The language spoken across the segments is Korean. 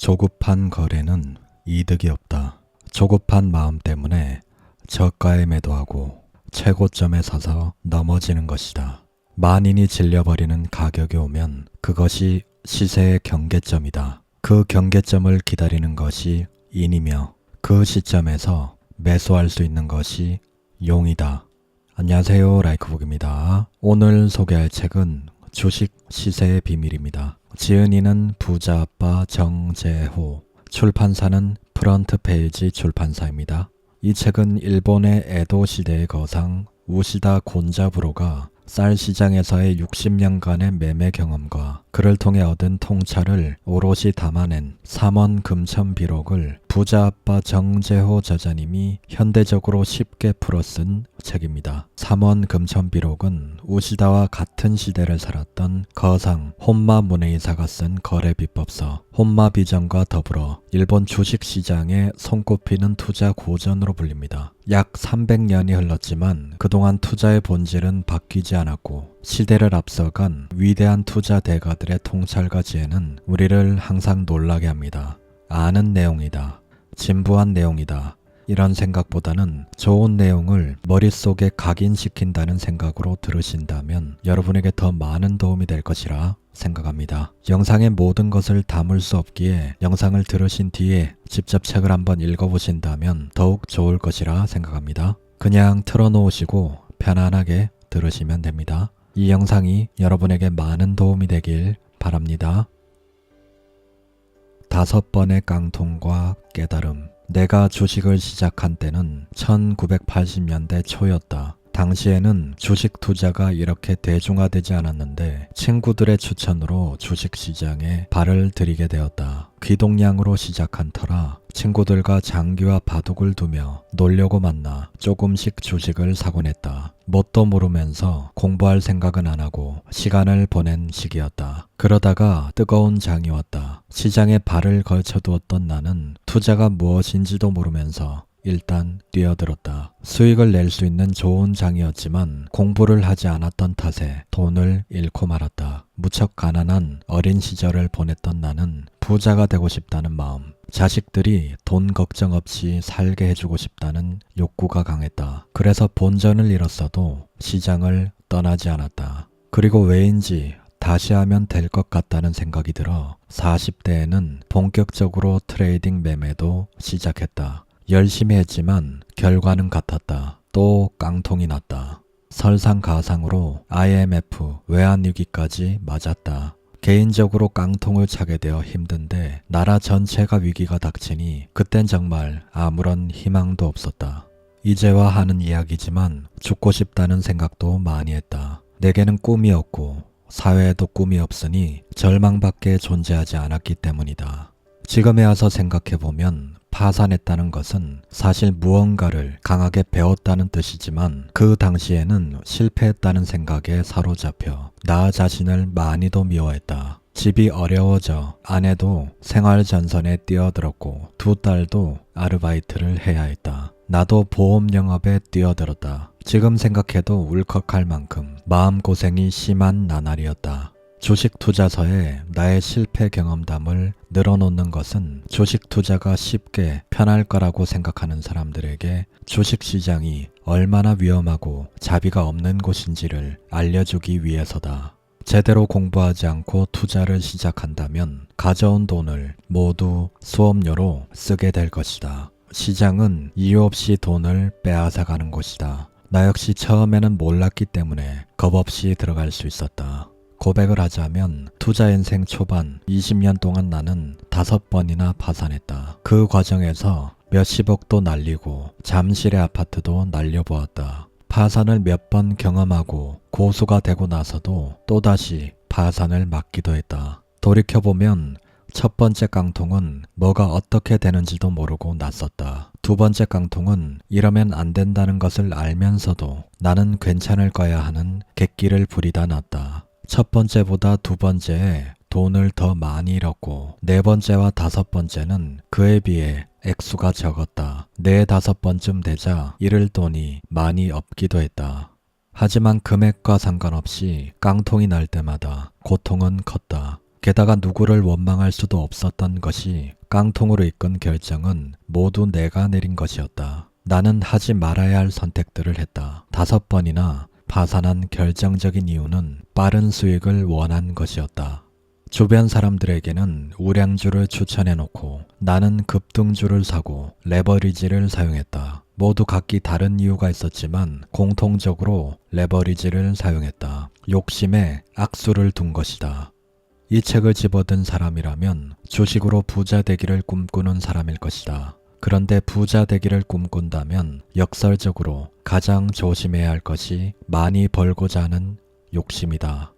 조급한 거래는 이득이 없다. 조급한 마음 때문에 저가에 매도하고 최고점에 서서 넘어지는 것이다. 만인이 질려버리는 가격이 오면 그것이 시세의 경계점이다. 그 경계점을 기다리는 것이 인이며 그 시점에서 매수할 수 있는 것이 용이다. 안녕하세요, 라이크북입니다. 오늘 소개할 책은 주식 시세의 비밀입니다. 지은이는 부자 아빠 정재호, 출판사는 프런트페이지 출판사입니다. 이 책은 일본의 에도 시대의 거상 우시다 곤자부로가 쌀 시장에서의 60년간의 매매 경험과 그를 통해 얻은 통찰을 오롯이 담아낸 삼원 금천 비록을 부자 아빠 정재호 저자님이 현대적으로 쉽게 풀어 쓴 책입니다. 삼원 금천 비록은 우시다와 같은 시대를 살았던 거상 혼마 문해이사가 쓴 거래 비법서, 혼마 비전과 더불어 일본 주식시장에 손꼽히는 투자 고전으로 불립니다. 약 300년이 흘렀지만 그동안 투자의 본질은 바뀌지 않았고 시대를 앞서간 위대한 투자 대가들의 통찰과 지혜는 우리를 항상 놀라게 합니다. 아는 내용이다. 진부한 내용이다. 이런 생각보다는 좋은 내용을 머릿속에 각인시킨다는 생각으로 들으신다면 여러분에게 더 많은 도움이 될 것이라 생각합니다. 영상의 모든 것을 담을 수 없기에 영상을 들으신 뒤에 직접 책을 한번 읽어보신다면 더욱 좋을 것이라 생각합니다. 그냥 틀어놓으시고 편안하게 들으시면 됩니다. 이 영상이 여러분에게 많은 도움이 되길 바랍니다. 5번의 깡통과 깨달음. 내가 주식을 시작한 때는 1980년대 초였다. 당시에는 주식 투자가 이렇게 대중화되지 않았는데 친구들의 추천으로 주식시장에 발을 들이게 되었다. 귀동냥으로 시작한 터라 친구들과 장기와 바둑을 두며 놀려고 만나 조금씩 주식을 사곤 했다. 뭣도 모르면서 공부할 생각은 안 하고 시간을 보낸 시기였다. 그러다가 뜨거운 장이 왔다. 시장에 발을 걸쳐두었던 나는 투자가 무엇인지도 모르면서 일단 뛰어들었다. 수익을 낼 수 있는 좋은 장이었지만 공부를 하지 않았던 탓에 돈을 잃고 말았다. 무척 가난한 어린 시절을 보냈던 나는 부자가 되고 싶다는 마음, 자식들이 돈 걱정 없이 살게 해주고 싶다는 욕구가 강했다. 그래서 본전을 잃었어도 시장을 떠나지 않았다. 그리고 왜인지 다시 하면 될 것 같다는 생각이 들어 40대에는 본격적으로 트레이딩 매매도 시작했다. 열심히 했지만 결과는 같았다. 또 깡통이 났다. 설상가상으로 IMF 외환위기까지 맞았다. 개인적으로 깡통을 차게 되어 힘든데 나라 전체가 위기가 닥치니 그땐 정말 아무런 희망도 없었다. 이제와 하는 이야기지만 죽고 싶다는 생각도 많이 했다. 내게는 꿈이 없고 사회에도 꿈이 없으니 절망밖에 존재하지 않았기 때문이다. 지금에 와서 생각해보면 파산했다는 것은 사실 무언가를 강하게 배웠다는 뜻이지만 그 당시에는 실패했다는 생각에 사로잡혀 나 자신을 많이도 미워했다. 집이 어려워져 아내도 생활전선에 뛰어들었고 두 딸도 아르바이트를 해야 했다. 나도 보험 영업에 뛰어들었다. 지금 생각해도 울컥할 만큼 마음고생이 심한 나날이었다. 주식 투자서에 나의 실패 경험담을 늘어놓는 것은 주식 투자가 쉽게 편할 거라고 생각하는 사람들에게 주식 시장이 얼마나 위험하고 자비가 없는 곳인지를 알려주기 위해서다. 제대로 공부하지 않고 투자를 시작한다면 가져온 돈을 모두 수업료로 쓰게 될 것이다. 시장은 이유 없이 돈을 빼앗아가는 곳이다. 나 역시 처음에는 몰랐기 때문에 겁없이 들어갈 수 있었다. 고백을 하자면 투자 인생 초반 20년 동안 나는 5번이나 파산했다. 그 과정에서 몇십억도 날리고 잠실의 아파트도 날려보았다. 파산을 몇 번 경험하고 고수가 되고 나서도 또다시 파산을 맞기도 했다. 돌이켜보면 첫 번째 깡통은 뭐가 어떻게 되는지도 모르고 났었다. 두 번째 깡통은 이러면 안 된다는 것을 알면서도 나는 괜찮을 거야 하는 객기를 부리다 났다. 첫 번째보다 두 번째에 돈을 더 많이 잃었고 네 번째와 다섯 번째는 그에 비해 액수가 적었다. 네 다섯 번쯤 되자 잃을 돈이 많이 없기도 했다. 하지만 금액과 상관없이 깡통이 날 때마다 고통은 컸다. 게다가 누구를 원망할 수도 없었던 것이 깡통으로 이끈 결정은 모두 내가 내린 것이었다. 나는 하지 말아야 할 선택들을 했다. 5번이나 파산한 결정적인 이유는 빠른 수익을 원한 것이었다. 주변 사람들에게는 우량주를 추천해놓고 나는 급등주를 사고 레버리지를 사용했다. 모두 각기 다른 이유가 있었지만 공통적으로 레버리지를 사용했다. 욕심에 악수를 둔 것이다. 이 책을 집어든 사람이라면 주식으로 부자 되기를 꿈꾸는 사람일 것이다. 그런데 부자 되기를 꿈꾼다면 역설적으로 가장 조심해야 할 것이 많이 벌고자 하는 욕심이다.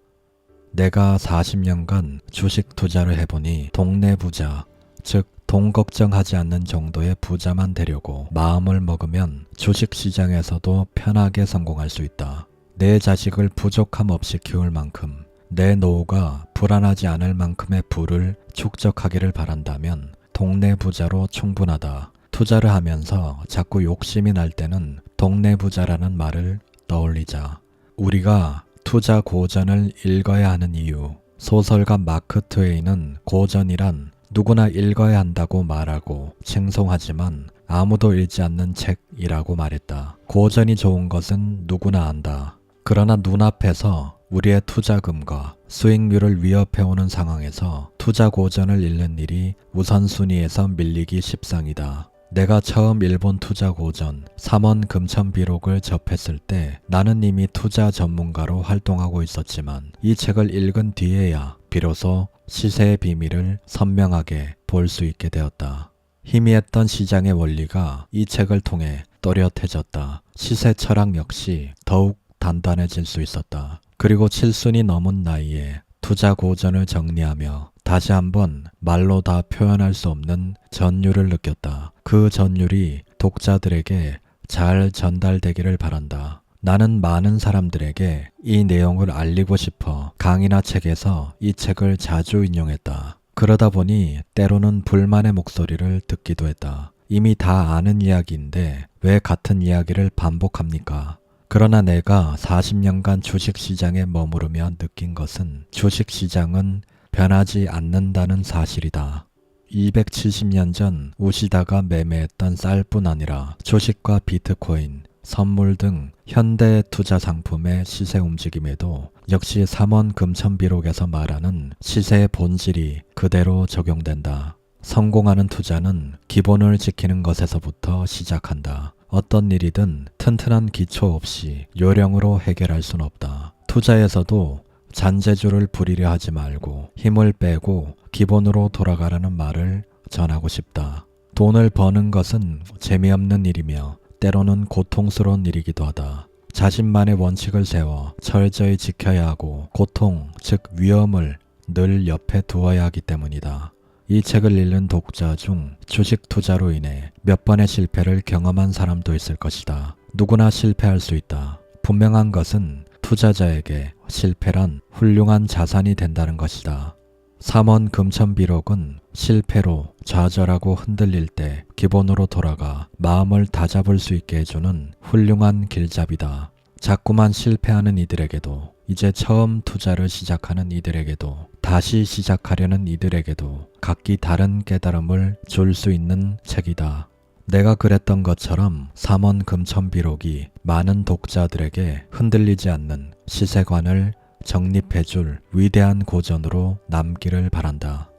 내가 40년간 주식 투자를 해보니 동네 부자, 즉 돈 걱정하지 않는 정도의 부자만 되려고 마음을 먹으면 주식시장에서도 편하게 성공할 수 있다. 내 자식을 부족함 없이 키울 만큼, 내 노후가 불안하지 않을 만큼의 부를 축적하기를 바란다면 동네 부자로 충분하다. 투자를 하면서 자꾸 욕심이 날 때는 동네 부자라는 말을 떠올리자. 우리가 투자 고전을 읽어야 하는 이유. 소설가 마크 트웨인은 고전이란 누구나 읽어야 한다고 말하고 칭송하지만 아무도 읽지 않는 책이라고 말했다. 고전이 좋은 것은 누구나 안다. 그러나 눈앞에서 우리의 투자금과 수익률을 위협해오는 상황에서 투자 고전을 읽는 일이 우선순위에서 밀리기 십상이다. 내가 처음 일본 투자 고전 3원 금천비록을 접했을 때 나는 이미 투자 전문가로 활동하고 있었지만 이 책을 읽은 뒤에야 비로소 시세의 비밀을 선명하게 볼 수 있게 되었다. 희미했던 시장의 원리가 이 책을 통해 또렷해졌다. 시세 철학 역시 더욱 단단해질 수 있었다. 그리고 7순이 넘은 나이에 투자 고전을 정리하며 다시 한번 말로 다 표현할 수 없는 전율을 느꼈다. 그 전율이 독자들에게 잘 전달되기를 바란다. 나는 많은 사람들에게 이 내용을 알리고 싶어 강의나 책에서 이 책을 자주 인용했다. 그러다 보니 때로는 불만의 목소리를 듣기도 했다. 이미 다 아는 이야기인데 왜 같은 이야기를 반복합니까? 그러나 내가 40년간 주식시장에 머무르며 느낀 것은 주식시장은 변하지 않는다는 사실이다. 270년 전 우시다가 매매했던 쌀뿐 아니라 주식과 비트코인, 선물 등 현대 투자 상품의 시세 움직임에도 역시 3원 금천비록에서 말하는 시세의 본질이 그대로 적용된다. 성공하는 투자는 기본을 지키는 것에서부터 시작한다. 어떤 일이든 튼튼한 기초 없이 요령으로 해결할 순 없다. 투자에서도 잔재주를 부리려 하지 말고 힘을 빼고 기본으로 돌아가라는 말을 전하고 싶다. 돈을 버는 것은 재미없는 일이며 때로는 고통스러운 일이기도 하다. 자신만의 원칙을 세워 철저히 지켜야 하고 고통, 즉 위험을 늘 옆에 두어야 하기 때문이다. 이 책을 읽는 독자 중 주식 투자로 인해 몇 번의 실패를 경험한 사람도 있을 것이다. 누구나 실패할 수 있다. 분명한 것은 투자자에게 실패란 훌륭한 자산이 된다는 것이다. 3원 금천비록은 실패로 좌절하고 흔들릴 때 기본으로 돌아가 마음을 다잡을 수 있게 해주는 훌륭한 길잡이다. 자꾸만 실패하는 이들에게도, 이제 처음 투자를 시작하는 이들에게도, 다시 시작하려는 이들에게도 각기 다른 깨달음을 줄 수 있는 책이다. 내가 그랬던 것처럼 3원 금천비록이 많은 독자들에게 흔들리지 않는 시세관을 정립해줄 위대한 고전으로 남기를 바란다.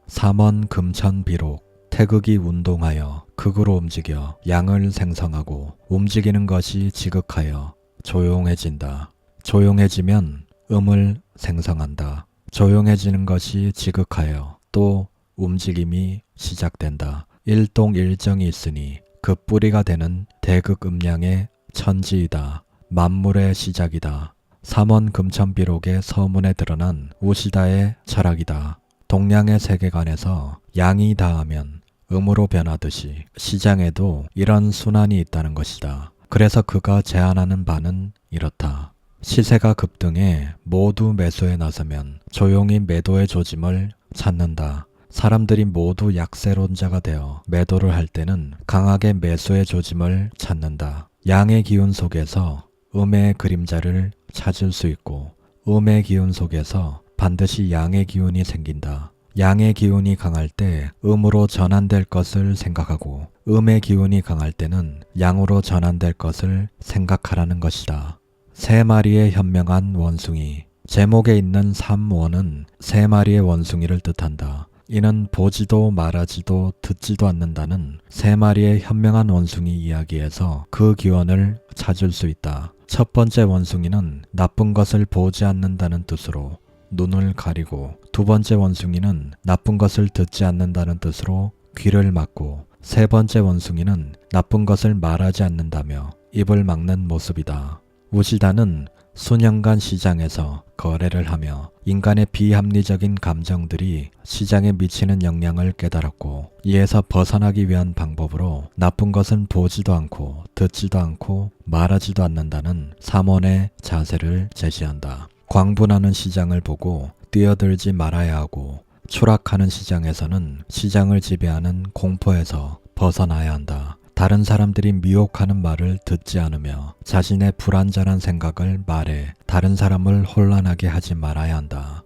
3원 금천비록. 태극이 운동하여 극으로 움직여 양을 생성하고 움직이는 것이 지극하여 조용해진다. 조용해지면 음을 생성한다. 조용해지는 것이 지극하여 또 움직임이 시작된다. 일동일정이 있으니 그 뿌리가 되는 대극음량의 천지이다. 만물의 시작이다. 3원 금천비록의 서문에 드러난 우시다의 철학이다. 동양의 세계관에서 양이 다하면 음으로 변하듯이 시장에도 이런 순환이 있다는 것이다. 그래서 그가 제안하는 바는 이렇다. 시세가 급등해 모두 매수에 나서면 조용히 매도의 조짐을 찾는다. 사람들이 모두 약세론자가 되어 매도를 할 때는 강하게 매수의 조짐을 찾는다. 양의 기운 속에서 음의 그림자를 찾을 수 있고 음의 기운 속에서 반드시 양의 기운이 생긴다. 양의 기운이 강할 때 음으로 전환될 것을 생각하고 음의 기운이 강할 때는 양으로 전환될 것을 생각하라는 것이다. 세 마리의 현명한 원숭이. 제목에 있는 삼원은 세 마리의 원숭이를 뜻한다. 이는 보지도 말하지도 듣지도 않는다는 세 마리의 현명한 원숭이 이야기에서 그 기원을 찾을 수 있다. 첫 번째 원숭이는 나쁜 것을 보지 않는다는 뜻으로 눈을 가리고, 두 번째 원숭이는 나쁜 것을 듣지 않는다는 뜻으로 귀를 막고, 세 번째 원숭이는 나쁜 것을 말하지 않는다며 입을 막는 모습이다. 우시다는 수년간 시장에서 거래를 하며 인간의 비합리적인 감정들이 시장에 미치는 영향을 깨달았고, 이에서 벗어나기 위한 방법으로 나쁜 것은 보지도 않고 듣지도 않고 말하지도 않는다는 삼원의 자세를 제시한다. 광분하는 시장을 보고 뛰어들지 말아야 하고, 추락하는 시장에서는 시장을 지배하는 공포에서 벗어나야 한다. 다른 사람들이 미혹하는 말을 듣지 않으며 자신의 불완전한 생각을 말해 다른 사람을 혼란하게 하지 말아야 한다.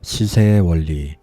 시세의 원리.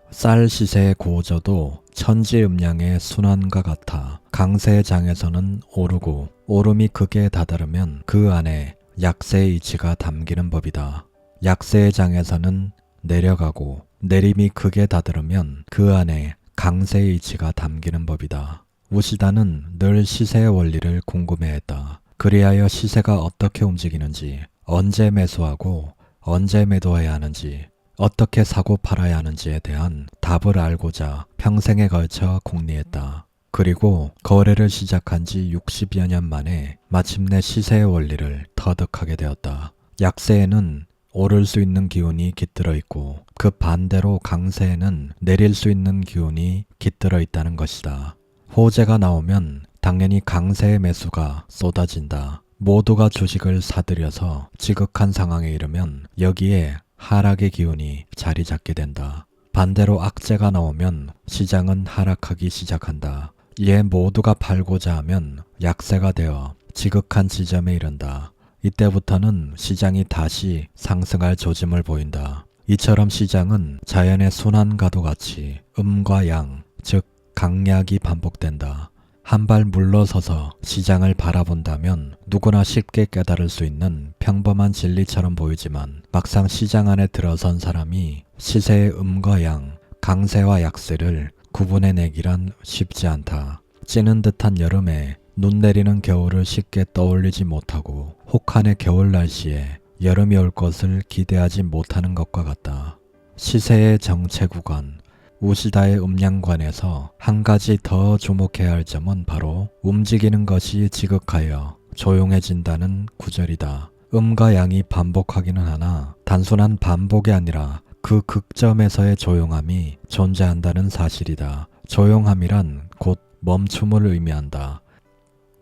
쌀 시세의 고저도 천지음량의 순환과 같아 강세의 장에서는 오르고, 오름이 극에 다다르면 그 안에 약세의 이치가 담기는 법이다. 약세의 장에서는 내려가고, 내림이 극에 다다르면 그 안에 강세의 이치가 담기는 법이다. 우시다는 늘 시세의 원리를 궁금해했다. 그리하여 시세가 어떻게 움직이는지, 언제 매수하고 언제 매도해야 하는지, 어떻게 사고 팔아야 하는지에 대한 답을 알고자 평생에 걸쳐 궁리했다. 그리고 거래를 시작한 지 60여 년 만에 마침내 시세의 원리를 터득하게 되었다. 약세에는 오를 수 있는 기운이 깃들어 있고, 그 반대로 강세에는 내릴 수 있는 기운이 깃들어 있다는 것이다. 호재가 나오면 당연히 강세의 매수가 쏟아진다. 모두가 주식을 사들여서 지극한 상황에 이르면 여기에 하락의 기운이 자리 잡게 된다. 반대로 악재가 나오면 시장은 하락하기 시작한다. 이에 모두가 팔고자 하면 약세가 되어 지극한 지점에 이른다. 이때부터는 시장이 다시 상승할 조짐을 보인다. 이처럼 시장은 자연의 순환과도 같이 음과 양, 즉 강약이 반복된다. 한 발 물러서서 시장을 바라본다면 누구나 쉽게 깨달을 수 있는 평범한 진리처럼 보이지만, 막상 시장 안에 들어선 사람이 시세의 음과 양, 강세와 약세를 구분해내기란 쉽지 않다. 찌는 듯한 여름에 눈 내리는 겨울을 쉽게 떠올리지 못하고, 혹한의 겨울 날씨에 여름이 올 것을 기대하지 못하는 것과 같다. 시세의 정체 구간. 우시다의 음양관에서 한 가지 더 주목해야 할 점은 바로 움직이는 것이 지극하여 조용해진다는 구절이다. 음과 양이 반복하기는 하나 단순한 반복이 아니라 그 극점에서의 조용함이 존재한다는 사실이다. 조용함이란 곧 멈춤을 의미한다.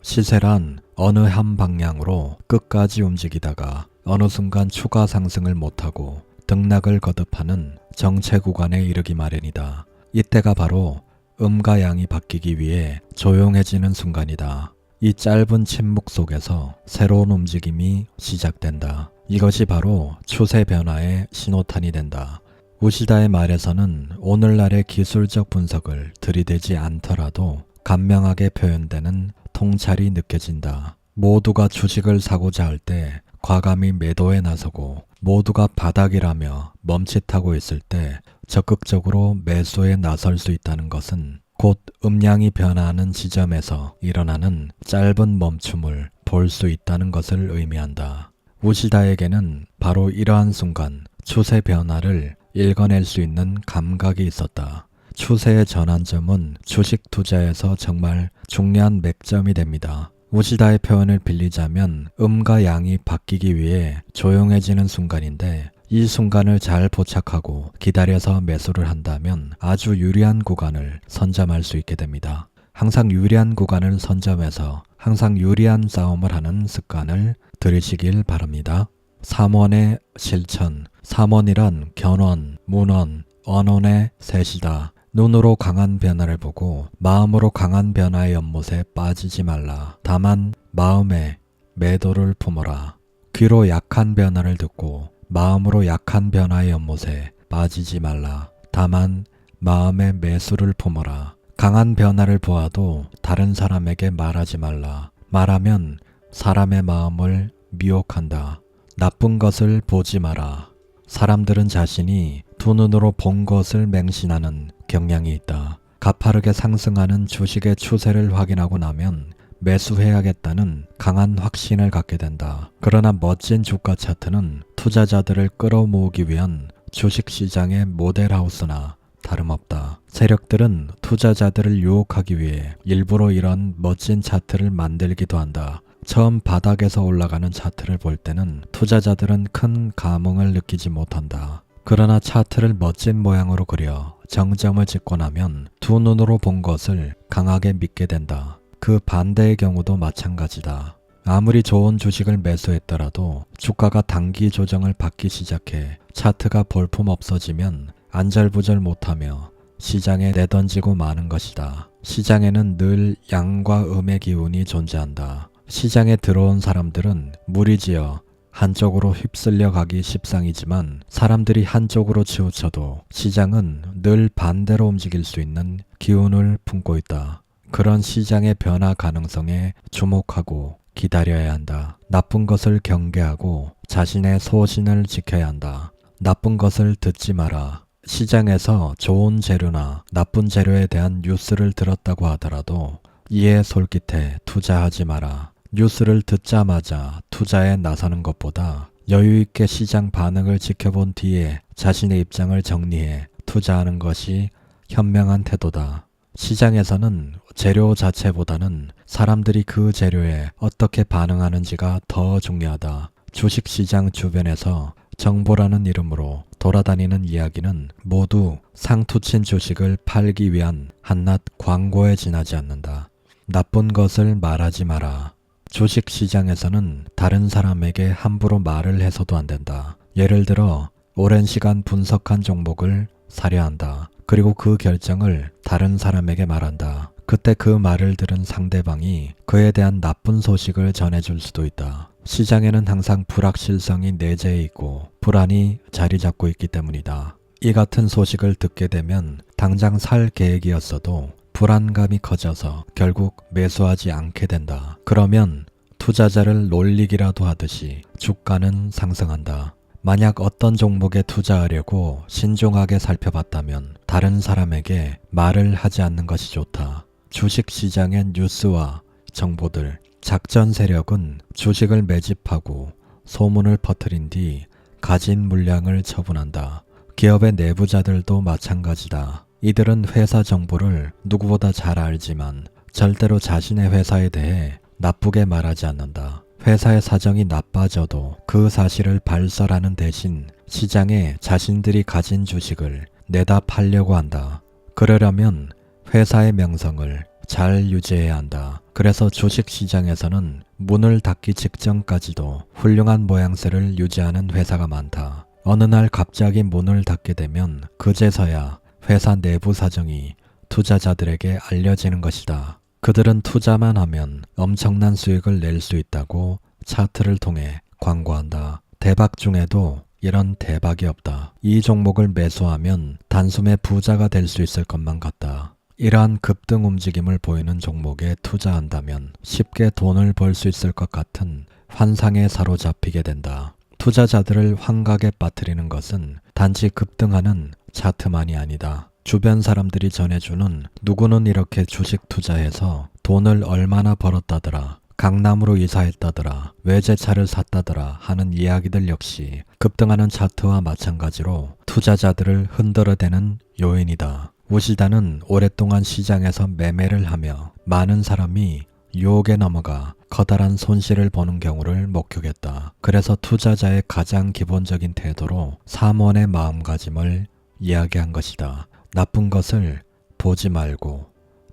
시세란 어느 한 방향으로 끝까지 움직이다가 어느 순간 추가 상승을 못하고 등락을 거듭하는 정체 구간에 이르기 마련이다. 이때가 바로 음과 양이 바뀌기 위해 조용해지는 순간이다. 이 짧은 침묵 속에서 새로운 움직임이 시작된다. 이것이 바로 추세 변화의 신호탄이 된다. 우시다의 말에서는 오늘날의 기술적 분석을 들이대지 않더라도 간명하게 표현되는 통찰이 느껴진다. 모두가 주식을 사고자 할 때 과감히 매도에 나서고, 모두가 바닥이라며 멈칫하고 있을 때 적극적으로 매수에 나설 수 있다는 것은 곧 음량이 변화하는 지점에서 일어나는 짧은 멈춤을 볼 수 있다는 것을 의미한다. 우시다에게는 바로 이러한 순간 추세 변화를 읽어낼 수 있는 감각이 있었다. 추세의 전환점은 주식 투자에서 정말 중요한 맥점이 됩니다. 우시다의 표현을 빌리자면 음과 양이 바뀌기 위해 조용해지는 순간인데, 이 순간을 잘 포착하고 기다려서 매수를 한다면 아주 유리한 구간을 선점할 수 있게 됩니다. 항상 유리한 구간을 선점해서 항상 유리한 싸움을 하는 습관을 들이시길 바랍니다. 삼원의 실천. 삼원이란 견원, 문원, 언원의 셋이다. 눈으로 강한 변화를 보고 마음으로 강한 변화의 연못에 빠지지 말라. 다만 마음에 매도를 품어라. 귀로 약한 변화를 듣고 마음으로 약한 변화의 연못에 빠지지 말라. 다만 마음의 매수를 품어라. 강한 변화를 보아도 다른 사람에게 말하지 말라. 말하면 사람의 마음을 미혹한다. 나쁜 것을 보지 마라. 사람들은 자신이 두 눈으로 본 것을 맹신하는 경향이 있다. 가파르게 상승하는 주식의 추세를 확인하고 나면 매수해야겠다는 강한 확신을 갖게 된다. 그러나 멋진 주가 차트는 투자자들을 끌어모으기 위한 주식시장의 모델하우스나 다름없다. 세력들은 투자자들을 유혹하기 위해 일부러 이런 멋진 차트를 만들기도 한다. 처음 바닥에서 올라가는 차트를 볼 때는 투자자들은 큰 감흥을 느끼지 못한다. 그러나 차트를 멋진 모양으로 그려 정점을 찍고 나면 두 눈으로 본 것을 강하게 믿게 된다. 그 반대의 경우도 마찬가지다. 아무리 좋은 주식을 매수했더라도 주가가 단기 조정을 받기 시작해 차트가 볼품없어지면 안절부절 못하며 시장에 내던지고 마는 것이다. 시장에는 늘 양과 음의 기운이 존재한다. 시장에 들어온 사람들은 무리지어 한쪽으로 휩쓸려 가기 십상이지만 사람들이 한쪽으로 치우쳐도 시장은 늘 반대로 움직일 수 있는 기운을 품고 있다. 그런 시장의 변화 가능성에 주목하고 기다려야 한다. 나쁜 것을 경계하고 자신의 소신을 지켜야 한다. 나쁜 것을 듣지 마라. 시장에서 좋은 재료나 나쁜 재료에 대한 뉴스를 들었다고 하더라도 이에 솔깃해 투자하지 마라. 뉴스를 듣자마자 투자에 나서는 것보다 여유있게 시장 반응을 지켜본 뒤에 자신의 입장을 정리해 투자하는 것이 현명한 태도다. 시장에서는 재료 자체보다는 사람들이 그 재료에 어떻게 반응하는지가 더 중요하다. 주식시장 주변에서 정보라는 이름으로 돌아다니는 이야기는 모두 상투친 주식을 팔기 위한 한낱 광고에 지나지 않는다. 나쁜 것을 말하지 마라. 주식시장에서는 다른 사람에게 함부로 말을 해서도 안 된다. 예를 들어 오랜 시간 분석한 종목을 사려 한다. 그리고 그 결정을 다른 사람에게 말한다. 그때 그 말을 들은 상대방이 그에 대한 나쁜 소식을 전해줄 수도 있다. 시장에는 항상 불확실성이 내재해 있고 불안이 자리 잡고 있기 때문이다. 이 같은 소식을 듣게 되면 당장 살 계획이었어도 불안감이 커져서 결국 매수하지 않게 된다. 그러면 투자자를 놀리기라도 하듯이 주가는 상승한다. 만약 어떤 종목에 투자하려고 신중하게 살펴봤다면 다른 사람에게 말을 하지 않는 것이 좋다. 주식시장의 뉴스와 정보들, 작전 세력은 주식을 매집하고 소문을 퍼뜨린 뒤 가진 물량을 처분한다. 기업의 내부자들도 마찬가지다. 이들은 회사 정보를 누구보다 잘 알지만 절대로 자신의 회사에 대해 나쁘게 말하지 않는다. 회사의 사정이 나빠져도 그 사실을 발설하는 대신 시장에 자신들이 가진 주식을 내다 팔려고 한다. 그러려면 회사의 명성을 잘 유지해야 한다. 그래서 주식시장에서는 문을 닫기 직전까지도 훌륭한 모양새를 유지하는 회사가 많다. 어느 날 갑자기 문을 닫게 되면 그제서야 회사 내부 사정이 투자자들에게 알려지는 것이다. 그들은 투자만 하면 엄청난 수익을 낼 수 있다고 차트를 통해 광고한다. 대박 중에도 이런 대박이 없다. 이 종목을 매수하면 단숨에 부자가 될 수 있을 것만 같다. 이러한 급등 움직임을 보이는 종목에 투자한다면 쉽게 돈을 벌 수 있을 것 같은 환상에 사로잡히게 된다. 투자자들을 환각에 빠뜨리는 것은 단지 급등하는 차트만이 아니다. 주변 사람들이 전해주는 누구는 이렇게 주식 투자해서 돈을 얼마나 벌었다더라, 강남으로 이사했다더라, 외제차를 샀다더라 하는 이야기들 역시 급등하는 차트와 마찬가지로 투자자들을 흔들어대는 요인이다. 우시다는 오랫동안 시장에서 매매를 하며 많은 사람이 유혹에 넘어가 커다란 손실을 보는 경우를 목격했다. 그래서 투자자의 가장 기본적인 태도로 사모의 마음가짐을 이야기한 것이다. 나쁜 것을 보지 말고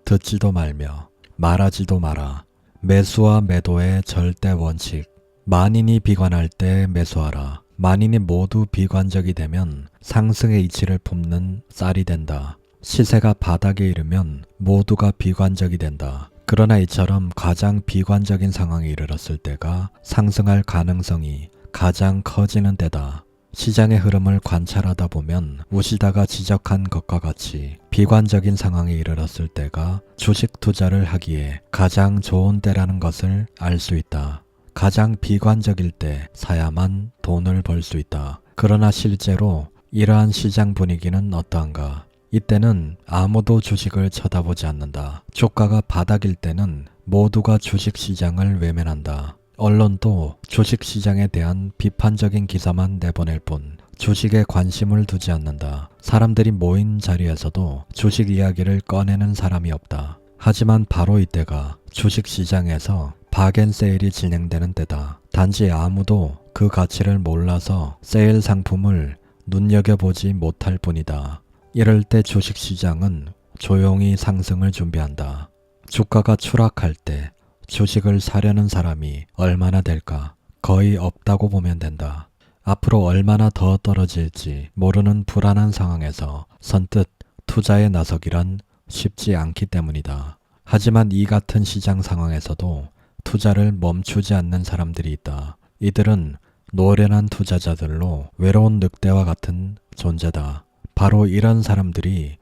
듣지도 말며 말하지도 마라. 매수와 매도의 절대 원칙. 만인이 비관할 때 매수하라. 만인이 모두 비관적이 되면 상승의 이치를 품는 쌀이 된다. 시세가 바닥에 이르면 모두가 비관적이 된다. 그러나 이처럼 가장 비관적인 상황에 이르렀을 때가 상승할 가능성이 가장 커지는 때다. 시장의 흐름을 관찰하다 보면 우시다가 지적한 것과 같이 비관적인 상황에 이르렀을 때가 주식 투자를 하기에 가장 좋은 때라는 것을 알 수 있다. 가장 비관적일 때 사야만 돈을 벌 수 있다. 그러나 실제로 이러한 시장 분위기는 어떠한가? 이때는 아무도 주식을 쳐다보지 않는다. 주가가 바닥일 때는 모두가 주식시장을 외면한다. 언론도 주식시장에 대한 비판적인 기사만 내보낼 뿐 주식에 관심을 두지 않는다. 사람들이 모인 자리에서도 주식 이야기를 꺼내는 사람이 없다. 하지만 바로 이때가 주식시장에서 박앤세일이 진행되는 때다. 단지 아무도 그 가치를 몰라서 세일 상품을 눈여겨보지 못할 뿐이다. 이럴 때 주식시장은 조용히 상승을 준비한다. 주가가 추락할 때 주식을 사려는 사람이 얼마나 될까? 거의 없다고 보면 된다. 앞으로 얼마나 더 떨어질지 모르는 불안한 상황에서 선뜻 투자에 나서기란 쉽지 않기 때문이다. 하지만 이 같은 시장 상황에서도 투자를 멈추지 않는 사람들이 있다. 이들은 노련한 투자자들로 외로운 늑대와 같은 존재다. 바로 이런 사람들이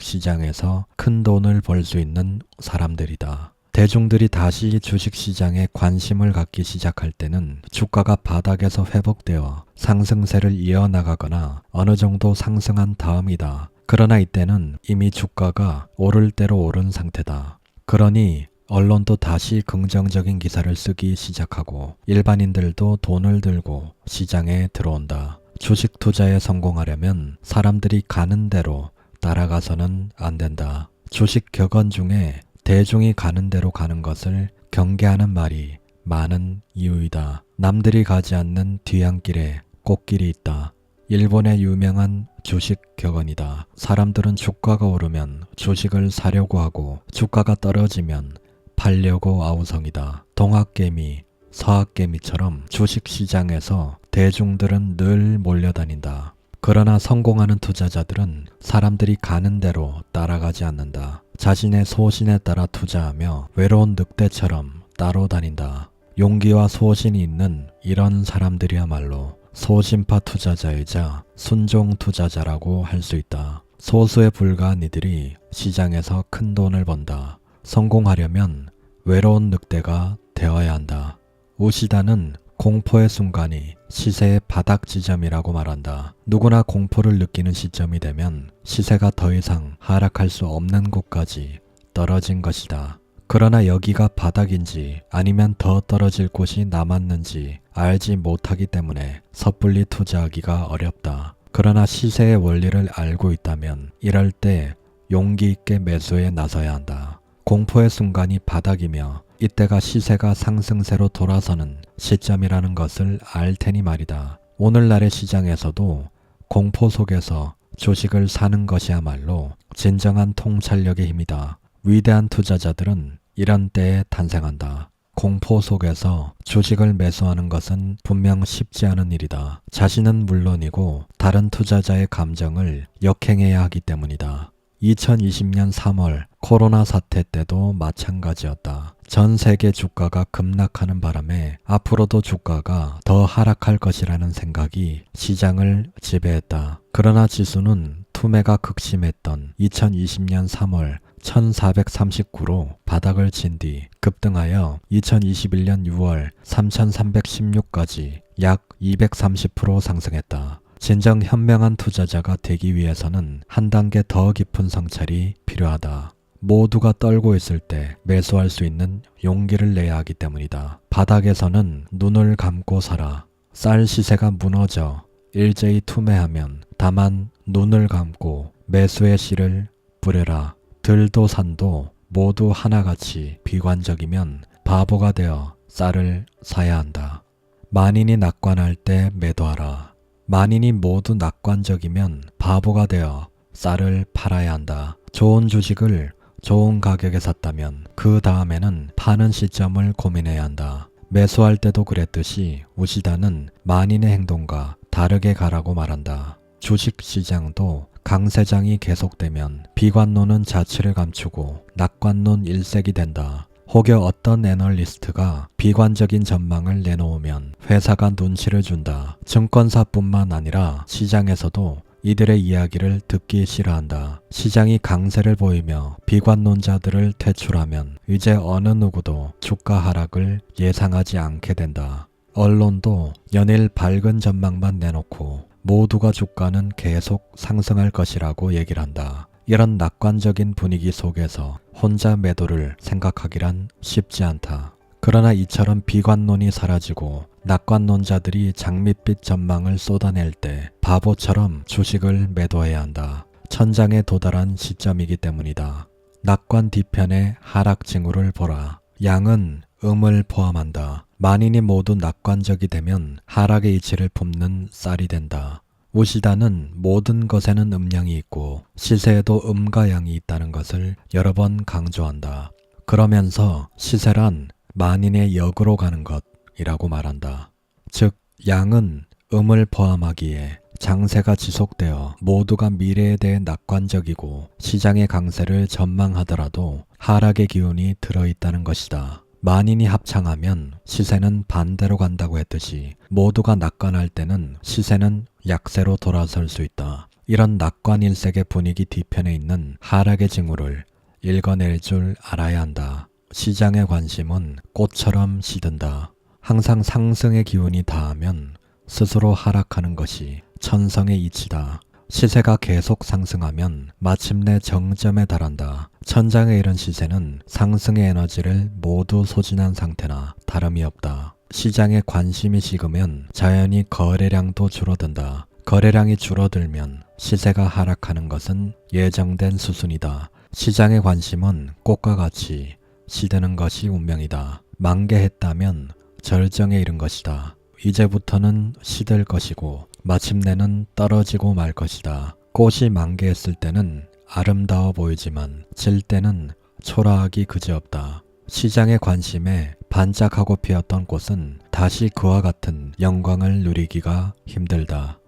주식시장에서 큰 돈을 벌 수 있는 사람들이다. 대중들이 다시 주식시장에 관심을 갖기 시작할 때는 주가가 바닥에서 회복되어 상승세를 이어나가거나 어느 정도 상승한 다음이다. 그러나 이때는 이미 주가가 오를 대로 오른 상태다. 그러니 언론도 다시 긍정적인 기사를 쓰기 시작하고 일반인들도 돈을 들고 시장에 들어온다. 주식 투자에 성공하려면 사람들이 가는 대로 따라가서는 안 된다. 주식 격언 중에 대중이 가는 대로 가는 것을 경계하는 말이 많은 이유이다. 남들이 가지 않는 뒤안길에 꽃길이 있다. 일본의 유명한 주식 격언이다. 사람들은 주가가 오르면 주식을 사려고 하고 주가가 떨어지면 팔려고 아우성이다. 동학개미, 서학개미처럼 주식시장에서 대중들은 늘 몰려다닌다. 그러나 성공하는 투자자들은 사람들이 가는 대로 따라가지 않는다. 자신의 소신에 따라 투자하며 외로운 늑대처럼 따로 다닌다. 용기와 소신이 있는 이런 사람들이야말로 소신파 투자자이자 순종 투자자라고 할 수 있다. 소수에 불과한 이들이 시장에서 큰 돈을 번다. 성공하려면 외로운 늑대가 되어야 한다. 우시다는 공포의 순간이 시세의 바닥 지점이라고 말한다. 누구나 공포를 느끼는 시점이 되면 시세가 더 이상 하락할 수 없는 곳까지 떨어진 것이다. 그러나 여기가 바닥인지 아니면 더 떨어질 곳이 남았는지 알지 못하기 때문에 섣불리 투자하기가 어렵다. 그러나 시세의 원리를 알고 있다면 이럴 때 용기 있게 매수에 나서야 한다. 공포의 순간이 바닥이며 이때가 시세가 상승세로 돌아서는 시점이라는 것을 알 테니 말이다. 오늘날의 시장에서도 공포 속에서 주식을 사는 것이야말로 진정한 통찰력의 힘이다. 위대한 투자자들은 이런 때에 탄생한다. 공포 속에서 주식을 매수하는 것은 분명 쉽지 않은 일이다. 자신은 물론이고 다른 투자자의 감정을 역행해야 하기 때문이다. 2020년 3월 코로나 사태 때도 마찬가지였다. 전 세계 주가가 급락하는 바람에 앞으로도 주가가 더 하락할 것이라는 생각이 시장을 지배했다. 그러나 지수는 투매가 극심했던 2020년 3월 1439로 바닥을 친 뒤 급등하여 2021년 6월 3316까지 약 230% 상승했다. 진정 현명한 투자자가 되기 위해서는 한 단계 더 깊은 성찰이 필요하다. 모두가 떨고 있을 때 매수할 수 있는 용기를 내야 하기 때문이다. 바닥에서는 눈을 감고 살아. 쌀 시세가 무너져 일제히 투매하면 다만 눈을 감고 매수의 씨를 뿌려라. 들도 산도 모두 하나같이 비관적이면 바보가 되어 쌀을 사야 한다. 만인이 낙관할 때 매도하라. 만인이 모두 낙관적이면 바보가 되어 쌀을 팔아야 한다. 좋은 주식을 좋은 가격에 샀다면 그 다음에는 파는 시점을 고민해야 한다. 매수할 때도 그랬듯이 우시다는 만인의 행동과 다르게 가라고 말한다. 주식시장도 강세장이 계속되면 비관론은 자취를 감추고 낙관론 일색이 된다. 혹여 어떤 애널리스트가 비관적인 전망을 내놓으면 회사가 눈치를 준다. 증권사뿐만 아니라 시장에서도 이들의 이야기를 듣기 싫어한다. 시장이 강세를 보이며 비관론자들을 퇴출하면 이제 어느 누구도 주가 하락을 예상하지 않게 된다. 언론도 연일 밝은 전망만 내놓고 모두가 주가는 계속 상승할 것이라고 얘기를 한다. 이런 낙관적인 분위기 속에서 혼자 매도를 생각하기란 쉽지 않다. 그러나 이처럼 비관론이 사라지고 낙관론자들이 장밋빛 전망을 쏟아낼 때 바보처럼 주식을 매도해야 한다. 천장에 도달한 시점이기 때문이다. 낙관 뒤편의 하락 징후를 보라. 양은 음을 포함한다. 만인이 모두 낙관적이 되면 하락의 이치를 품는 쌀이 된다. 우시다는 모든 것에는 음량이 있고 시세에도 음과 양이 있다는 것을 여러 번 강조한다. 그러면서 시세란 만인의 역으로 가는 것이라고 말한다. 즉 양은 음을 포함하기에 장세가 지속되어 모두가 미래에 대해 낙관적이고 시장의 강세를 전망하더라도 하락의 기운이 들어있다는 것이다. 만인이 합창하면 시세는 반대로 간다고 했듯이 모두가 낙관할 때는 시세는 약세로 돌아설 수 있다. 이런 낙관일색의 분위기 뒤편에 있는 하락의 징후를 읽어낼 줄 알아야 한다. 시장의 관심은 꽃처럼 시든다. 항상 상승의 기운이 닿으면 스스로 하락하는 것이 천성의 이치다. 시세가 계속 상승하면 마침내 정점에 달한다. 천장에 이른 시세는 상승의 에너지를 모두 소진한 상태나 다름이 없다. 시장에 관심이 식으면 자연히 거래량도 줄어든다. 거래량이 줄어들면 시세가 하락하는 것은 예정된 수순이다. 시장의 관심은 꽃과 같이 시드는 것이 운명이다. 만개했다면 절정에 이른 것이다. 이제부터는 시들 것이고 마침내는 떨어지고 말 것이다. 꽃이 만개했을 때는 아름다워 보이지만 질 때는 초라하기 그지없다. 시장의 관심에 반짝하고 피었던 꽃은 다시 그와 같은 영광을 누리기가 힘들다.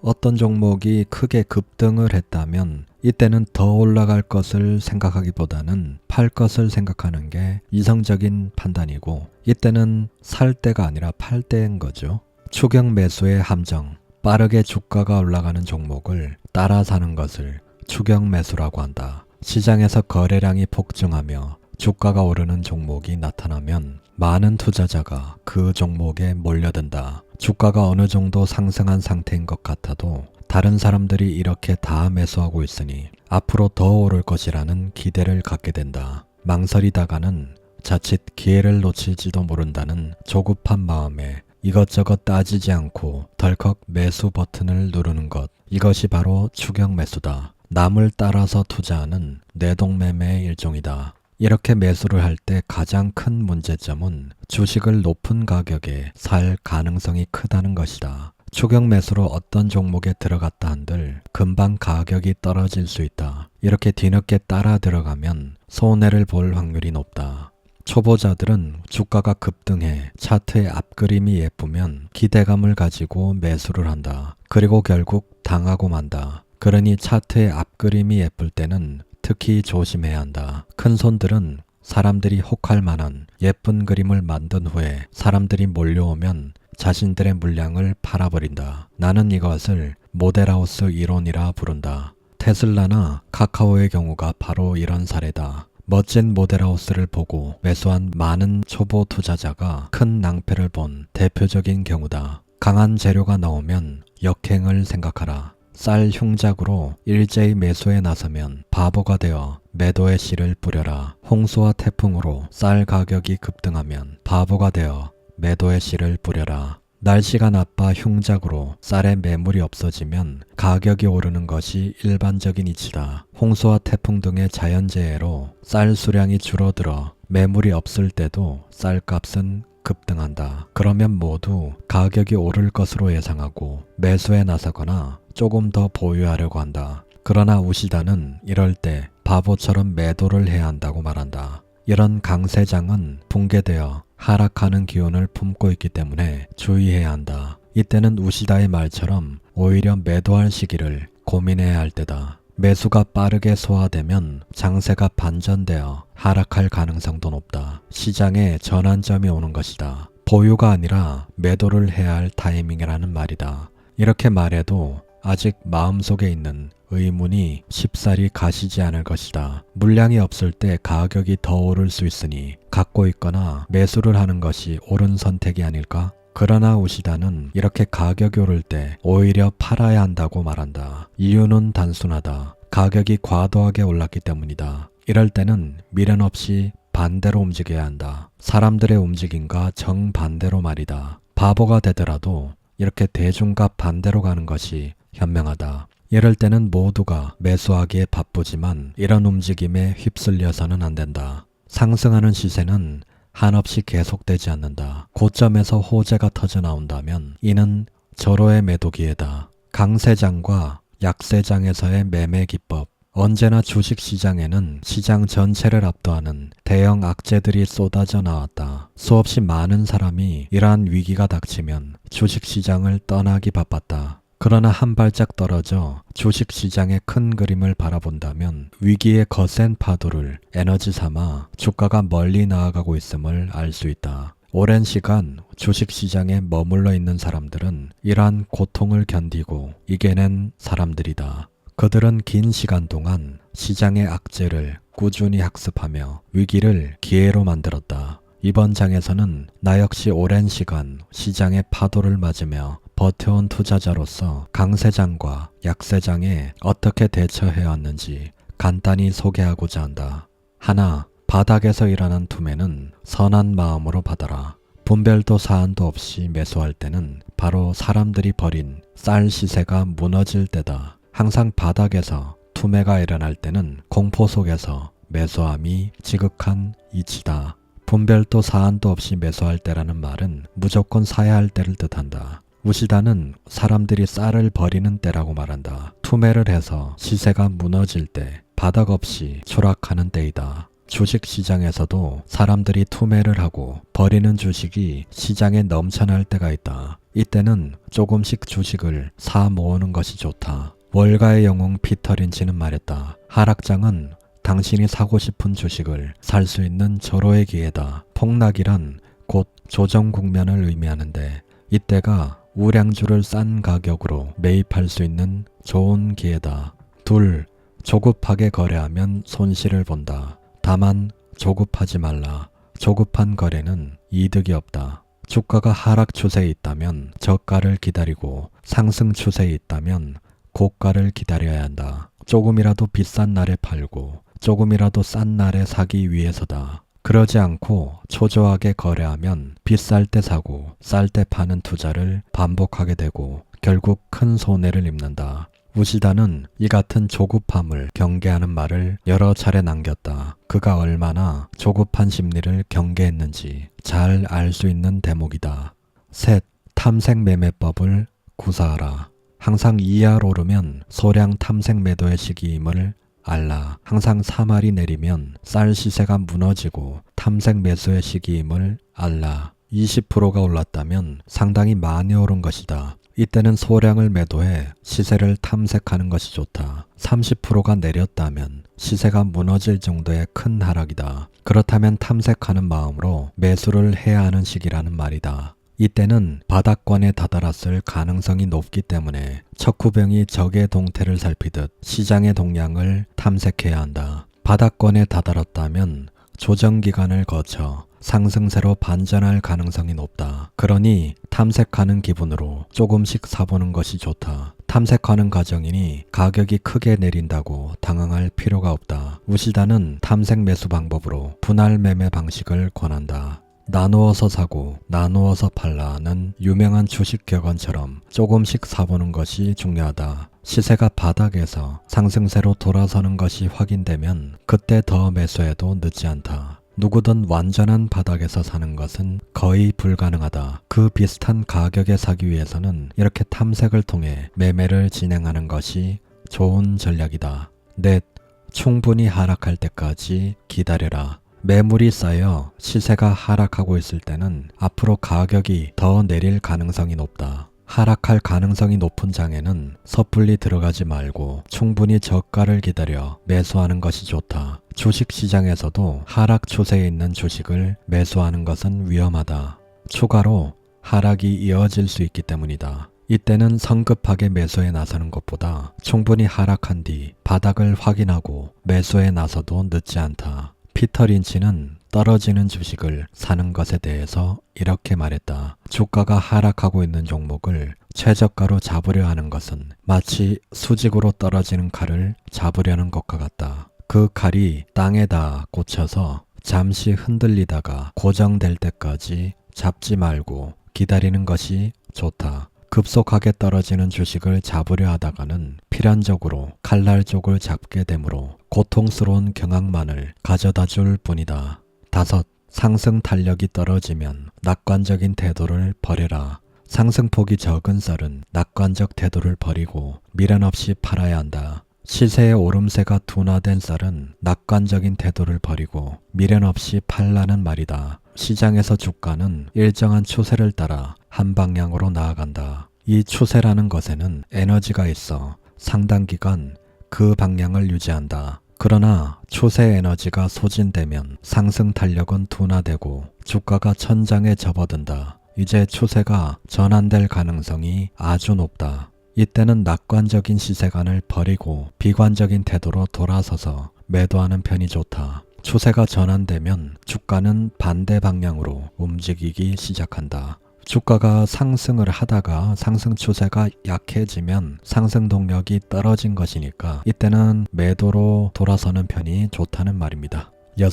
어떤 종목이 크게 급등을 했다면 이때는 더 올라갈 것을 생각하기보다는 팔 것을 생각하는 게 이성적인 판단이고 이때는 살 때가 아니라 팔 때인 거죠. 추격 매수의 함정, 빠르게 주가가 올라가는 종목을 따라 사는 것을 추격 매수라고 한다. 시장에서 거래량이 폭증하며 주가가 오르는 종목이 나타나면 많은 투자자가 그 종목에 몰려든다. 주가가 어느 정도 상승한 상태인 것 같아도 다른 사람들이 이렇게 다 매수하고 있으니 앞으로 더 오를 것이라는 기대를 갖게 된다. 망설이다가는 자칫 기회를 놓칠지도 모른다는 조급한 마음에 이것저것 따지지 않고 덜컥 매수 버튼을 누르는 것. 이것이 바로 추격 매수다. 남을 따라서 투자하는 내동매매의 일종이다. 이렇게 매수를 할 때 가장 큰 문제점은 주식을 높은 가격에 살 가능성이 크다는 것이다. 추격 매수로 어떤 종목에 들어갔다 한들 금방 가격이 떨어질 수 있다. 이렇게 뒤늦게 따라 들어가면 손해를 볼 확률이 높다. 초보자들은 주가가 급등해 차트의 앞그림이 예쁘면 기대감을 가지고 매수를 한다. 그리고 결국 당하고 만다. 그러니 차트의 앞그림이 예쁠 때는 특히 조심해야 한다. 큰손들은 사람들이 혹할 만한 예쁜 그림을 만든 후에 사람들이 몰려오면 자신들의 물량을 팔아버린다. 나는 이것을 모델하우스 이론이라 부른다. 테슬라나 카카오의 경우가 바로 이런 사례다. 멋진 모델하우스를 보고 매수한 많은 초보 투자자가 큰 낭패를 본 대표적인 경우다. 강한 재료가 나오면 역행을 생각하라. 쌀 흉작으로 일제히 매수에 나서면 바보가 되어 매도의 씨를 뿌려라. 홍수와 태풍으로 쌀 가격이 급등하면 바보가 되어 매도의 씨를 뿌려라. 날씨가 나빠 흉작으로 쌀에 매물이 없어지면 가격이 오르는 것이 일반적인 이치다. 홍수와 태풍 등의 자연재해로 쌀 수량이 줄어들어 매물이 없을 때도 쌀값은 급등한다. 그러면 모두 가격이 오를 것으로 예상하고 매수에 나서거나 조금 더 보유하려고 한다. 그러나 우시다는 이럴 때 바보처럼 매도를 해야 한다고 말한다. 이런 강세장은 붕괴되어 하락하는 기운을 품고 있기 때문에 주의해야 한다. 이때는 우시다의 말처럼 오히려 매도할 시기를 고민해야 할 때다. 매수가 빠르게 소화되면 장세가 반전되어 하락할 가능성도 높다. 시장에 전환점이 오는 것이다. 보유가 아니라 매도를 해야 할 타이밍이라는 말이다. 이렇게 말해도 아직 마음속에 있는 의문이 쉽사리 가시지 않을 것이다. 물량이 없을 때 가격이 더 오를 수 있으니 갖고 있거나 매수를 하는 것이 옳은 선택이 아닐까? 그러나 우시다는 이렇게 가격이 오를 때 오히려 팔아야 한다고 말한다. 이유는 단순하다. 가격이 과도하게 올랐기 때문이다. 이럴 때는 미련 없이 반대로 움직여야 한다. 사람들의 움직임과 정반대로 말이다. 바보가 되더라도 이렇게 대중과 반대로 가는 것이 현명하다. 이럴 때는 모두가 매수하기에 바쁘지만 이런 움직임에 휩쓸려서는 안 된다. 상승하는 시세는 한없이 계속되지 않는다. 고점에서 호재가 터져 나온다면 이는 절호의 매도 기회다. 강세장과 약세장에서의 매매 기법. 언제나 주식시장에는 시장 전체를 압도하는 대형 악재들이 쏟아져 나왔다. 수없이 많은 사람이 이러한 위기가 닥치면 주식시장을 떠나기 바빴다. 그러나 한 발짝 떨어져 주식시장의 큰 그림을 바라본다면 위기의 거센 파도를 에너지 삼아 주가가 멀리 나아가고 있음을 알 수 있다. 오랜 시간 주식시장에 머물러 있는 사람들은 이러한 고통을 견디고 이겨낸 사람들이다. 그들은 긴 시간 동안 시장의 악재를 꾸준히 학습하며 위기를 기회로 만들었다. 이번 장에서는 나 역시 오랜 시간 시장의 파도를 맞으며 버텨온 투자자로서 강세장과 약세장에 어떻게 대처해 왔는지 간단히 소개하고자 한다. 하나, 바닥에서 일어난 투매는 선한 마음으로 받아라. 분별도 사안도 없이 매수할 때는 바로 사람들이 버린 쌀 시세가 무너질 때다. 항상 바닥에서 투매가 일어날 때는 공포 속에서 매수함이 지극한 이치다. 분별도 사안도 없이 매수할 때라는 말은 무조건 사야 할 때를 뜻한다. 우시다는 사람들이 쌀을 버리는 때라고 말한다. 투매를 해서 시세가 무너질 때 바닥 없이 추락하는 때이다. 주식시장에서도 사람들이 투매를 하고 버리는 주식이 시장에 넘쳐날 때가 있다. 이때는 조금씩 주식을 사 모으는 것이 좋다. 월가의 영웅 피터 린치는 말했다. 하락장은 당신이 사고 싶은 주식을 살 수 있는 절호의 기회다. 폭락이란 곧 조정 국면을 의미하는데 이때가 우량주를 싼 가격으로 매입할 수 있는 좋은 기회다. 둘, 조급하게 거래하면 손실을 본다. 다만 조급하지 말라. 조급한 거래는 이득이 없다. 주가가 하락 추세에 있다면 저가를 기다리고 상승 추세에 있다면 고가를 기다려야 한다. 조금이라도 비싼 날에 팔고 조금이라도 싼 날에 사기 위해서다. 그러지 않고 초조하게 거래하면 비쌀 때 사고 쌀 때 파는 투자를 반복하게 되고 결국 큰 손해를 입는다. 우시다는 이 같은 조급함을 경계하는 말을 여러 차례 남겼다. 그가 얼마나 조급한 심리를 경계했는지 잘 알 수 있는 대목이다. 셋, 탐색 매매법을 구사하라. 항상 2알 오르면 소량 탐색 매도의 시기임을 알라. 항상 3알이 내리면 쌀 시세가 무너지고 탐색 매수의 시기임을 알라. 20%가 올랐다면 상당히 많이 오른 것이다. 이때는 소량을 매도해 시세를 탐색하는 것이 좋다. 30%가 내렸다면 시세가 무너질 정도의 큰 하락이다. 그렇다면 탐색하는 마음으로 매수를 해야 하는 시기라는 말이다. 이때는 바닥권에 다다랐을 가능성이 높기 때문에 척후병이 적의 동태를 살피듯 시장의 동향을 탐색해야 한다. 바닥권에 다다랐다면 조정기간을 거쳐 상승세로 반전할 가능성이 높다. 그러니 탐색하는 기분으로 조금씩 사보는 것이 좋다. 탐색하는 과정이니 가격이 크게 내린다고 당황할 필요가 없다. 우시다는 탐색 매수 방법으로 분할 매매 방식을 권한다. 나누어서 사고 나누어서 팔라는 유명한 주식 격언처럼 조금씩 사보는 것이 중요하다. 시세가 바닥에서 상승세로 돌아서는 것이 확인되면 그때 더 매수해도 늦지 않다. 누구든 완전한 바닥에서 사는 것은 거의 불가능하다. 그 비슷한 가격에 사기 위해서는 이렇게 탐색을 통해 매매를 진행하는 것이 좋은 전략이다. 넷, 충분히 하락할 때까지 기다려라. 매물이 쌓여 시세가 하락하고 있을 때는 앞으로 가격이 더 내릴 가능성이 높다. 하락할 가능성이 높은 장에는 섣불리 들어가지 말고 충분히 저가를 기다려 매수하는 것이 좋다. 주식시장에서도 하락 추세에 있는 주식을 매수하는 것은 위험하다. 추가로 하락이 이어질 수 있기 때문이다. 이때는 성급하게 매수에 나서는 것보다 충분히 하락한 뒤 바닥을 확인하고 매수에 나서도 늦지 않다. 피터 린치는 떨어지는 주식을 사는 것에 대해서 이렇게 말했다. 주가가 하락하고 있는 종목을 최저가로 잡으려 하는 것은 마치 수직으로 떨어지는 칼을 잡으려는 것과 같다. 그 칼이 땅에다 꽂혀서 잠시 흔들리다가 고정될 때까지 잡지 말고 기다리는 것이 좋다. 급속하게 떨어지는 주식을 잡으려 하다가는 필연적으로 칼날 쪽을 잡게 되므로 고통스러운 경악만을 가져다 줄 뿐이다. 5. 상승 탄력이 떨어지면 낙관적인 태도를 버려라. 상승폭이 적은 쌀은 낙관적 태도를 버리고 미련 없이 팔아야 한다. 시세의 오름세가 둔화된 쌀은 낙관적인 태도를 버리고 미련 없이 팔라는 말이다. 시장에서 주가는 일정한 추세를 따라 한 방향으로 나아간다. 이 추세라는 것에는 에너지가 있어 상당 기간 그 방향을 유지한다. 그러나 추세 에너지가 소진되면 상승 탄력은 둔화되고 주가가 천장에 접어든다. 이제 추세가 전환될 가능성이 아주 높다. 이때는 낙관적인 시세관을 버리고 비관적인 태도로 돌아서서 매도하는 편이 좋다. 추세가 전환되면 주가는 반대 방향으로 움직이기 시작한다. 주가가 상승을 하다가 상승 추세가 약해지면 상승 동력이 떨어진 것이니까 이때는 매도로 돌아서는 편이 좋다는 말입니다. 6.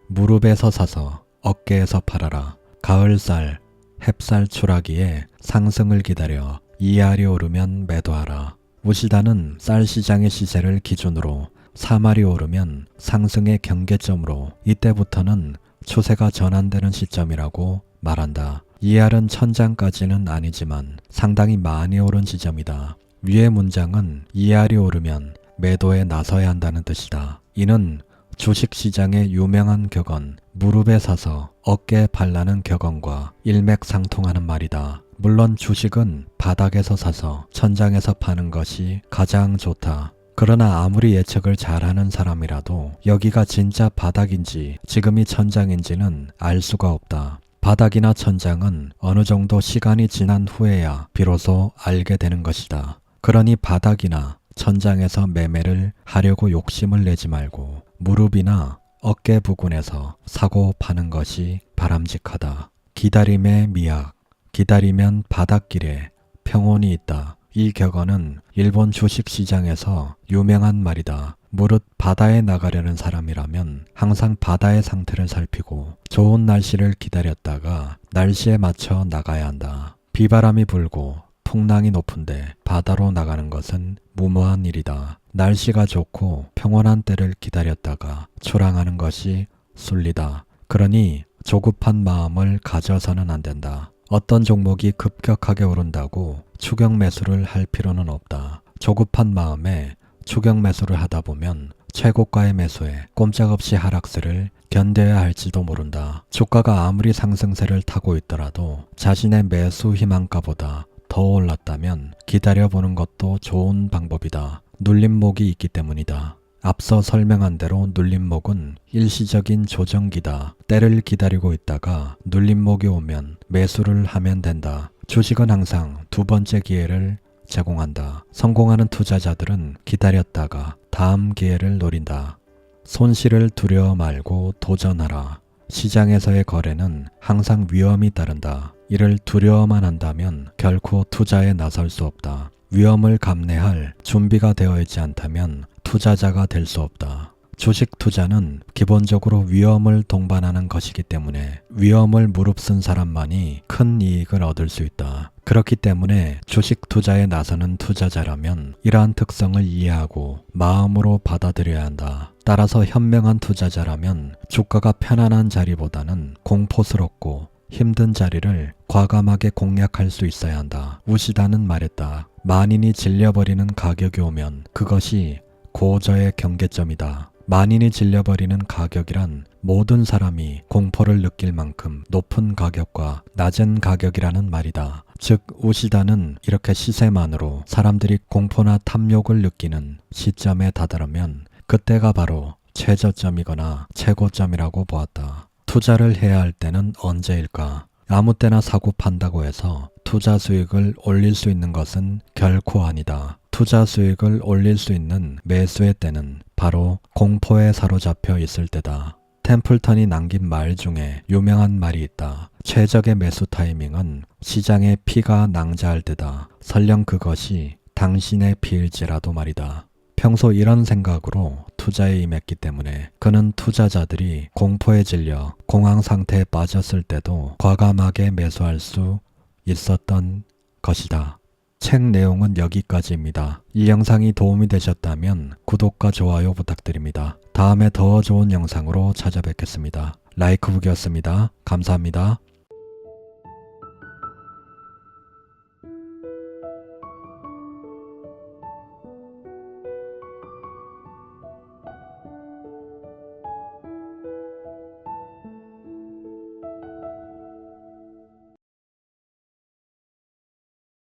무릎에서 사서 어깨에서 팔아라. 가을살, 햅쌀 추라기에 상승을 기다려 2알이 오르면 매도하라. 우시다는 쌀 시장의 시세를 기준으로 3알이 오르면 상승의 경계점으로 이때부터는 추세가 전환되는 시점이라고 말한다. 2알은 천장까지는 아니지만 상당히 많이 오른 지점이다. 위의 문장은 2알이 오르면 매도에 나서야 한다는 뜻이다. 이는 주식시장의 유명한 격언 무릎에 사서 어깨에 팔라는 격언과 일맥상통하는 말이다. 물론 주식은 바닥에서 사서 천장에서 파는 것이 가장 좋다. 그러나 아무리 예측을 잘하는 사람이라도 여기가 진짜 바닥인지 지금이 천장인지는 알 수가 없다. 바닥이나 천장은 어느 정도 시간이 지난 후에야 비로소 알게 되는 것이다. 그러니 바닥이나 천장에서 매매를 하려고 욕심을 내지 말고 무릎이나 어깨 부근에서 사고 파는 것이 바람직하다. 기다림의 미학. 기다리면 바닷길에 평온이 있다. 이 격언은 일본 주식시장에서 유명한 말이다. 무릇 바다에 나가려는 사람이라면 항상 바다의 상태를 살피고 좋은 날씨를 기다렸다가 날씨에 맞춰 나가야 한다. 비바람이 불고 풍랑이 높은데 바다로 나가는 것은 무모한 일이다. 날씨가 좋고 평온한 때를 기다렸다가 출항하는 것이 순리다. 그러니 조급한 마음을 가져서는 안 된다. 어떤 종목이 급격하게 오른다고 추격 매수를 할 필요는 없다. 조급한 마음에 추격 매수를 하다 보면 최고가의 매수에 꼼짝없이 하락세를 견뎌야 할지도 모른다. 주가가 아무리 상승세를 타고 있더라도 자신의 매수 희망가보다 더 올랐다면 기다려보는 것도 좋은 방법이다. 눌림목이 있기 때문이다. 앞서 설명한 대로 눌림목은 일시적인 조정기다. 때를 기다리고 있다가 눌림목이 오면 매수를 하면 된다. 주식은 항상 두 번째 기회를 제공한다. 성공하는 투자자들은 기다렸다가 다음 기회를 노린다. 손실을 두려워 말고 도전하라. 시장에서의 거래는 항상 위험이 따른다. 이를 두려워만 한다면 결코 투자에 나설 수 없다. 위험을 감내할 준비가 되어 있지 않다면 투자자가 될 수 없다. 주식 투자는 기본적으로 위험을 동반하는 것이기 때문에 위험을 무릅쓴 사람만이 큰 이익을 얻을 수 있다. 그렇기 때문에 주식 투자에 나서는 투자자라면 이러한 특성을 이해하고 마음으로 받아들여야 한다. 따라서 현명한 투자자라면 주가가 편안한 자리보다는 공포스럽고 힘든 자리를 과감하게 공략할 수 있어야 한다. 우시다는 말했다. 만인이 질려버리는 가격이 오면 그것이 고저의 경계점이다. 만인이 질려버리는 가격이란 모든 사람이 공포를 느낄 만큼 높은 가격과 낮은 가격이라는 말이다. 즉 우시다는 이렇게 시세만으로 사람들이 공포나 탐욕을 느끼는 시점에 다다르면 그때가 바로 최저점이거나 최고점이라고 보았다. 투자를 해야 할 때는 언제일까? 아무 때나 사고 판다고 해서 투자 수익을 올릴 수 있는 것은 결코 아니다. 투자 수익을 올릴 수 있는 매수의 때는 바로 공포에 사로잡혀 있을 때다. 템플턴이 남긴 말 중에 유명한 말이 있다. 최적의 매수 타이밍은 시장에 피가 낭자할 때다. 설령 그것이 당신의 피일지라도 말이다. 평소 이런 생각으로 투자에 임했기 때문에 그는 투자자들이 공포에 질려 공황 상태에 빠졌을 때도 과감하게 매수할 수 있었던 것이다. 책 내용은 여기까지입니다. 이 영상이 도움이 되셨다면 구독과 좋아요 부탁드립니다. 다음에 더 좋은 영상으로 찾아뵙겠습니다. 라이크북이었습니다. 감사합니다.